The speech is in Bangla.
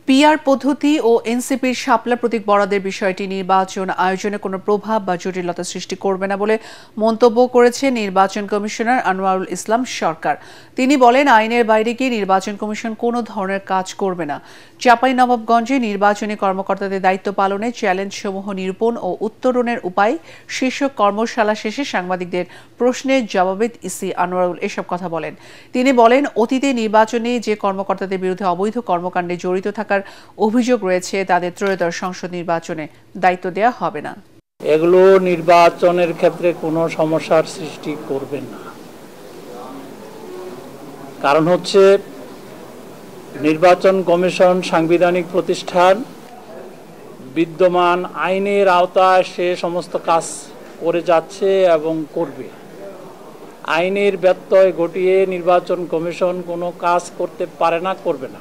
পিআর পদ্ধতি ও এনসিপির শাপলা প্রতীক বরাদ্দের বিষয়টি নির্বাচন আয়োজনে কোনো প্রভাব বা জটিলতা সৃষ্টি করবে না বলে মন্তব্য করেছে নির্বাচন কমিশনার আনোয়ারুল ইসলাম সরকার। তিনি বলেন, আইনের বাইরে গিয়ে নির্বাচন কমিশন কোনো ধরনের কাজ করবে না। চাঁপাইনবাবগঞ্জে নির্বাচনী কর্মকর্তাদের দায়িত্ব পালনে চ্যালেঞ্জসমূহ নিরূপণ ও উত্তরণের উপায় শীর্ষক কর্মশালা শেষে সাংবাদিকদের প্রশ্নের জবাবে ইসি আনোয়ারুল এসব কথা বলেন। তিনি বলেন, অতীতে নির্বাচনে যে কর্মকর্তাদের বিরুদ্ধে অবৈধ কর্মকাণ্ডে জড়িত থাকার অভিযোগ রয়েছে তাদের ত্রয়োদশ সংসদ নির্বাচনে দায়িত্ব দেওয়া হবে না। এগুলো নির্বাচনের ক্ষেত্রে কোনো সমস্যার সৃষ্টি করবে না। কারণ হচ্ছে নির্বাচন কমিশন সাংবিধানিক প্রতিষ্ঠান, বিদ্যমান আইনের আওতায় সে সমস্ত কাজ করে যাচ্ছে এবং করবে। আইনের ব্যত্যয় ঘটিয়ে নির্বাচন কমিশন কোনো কাজ করতে পারে না, করবে না।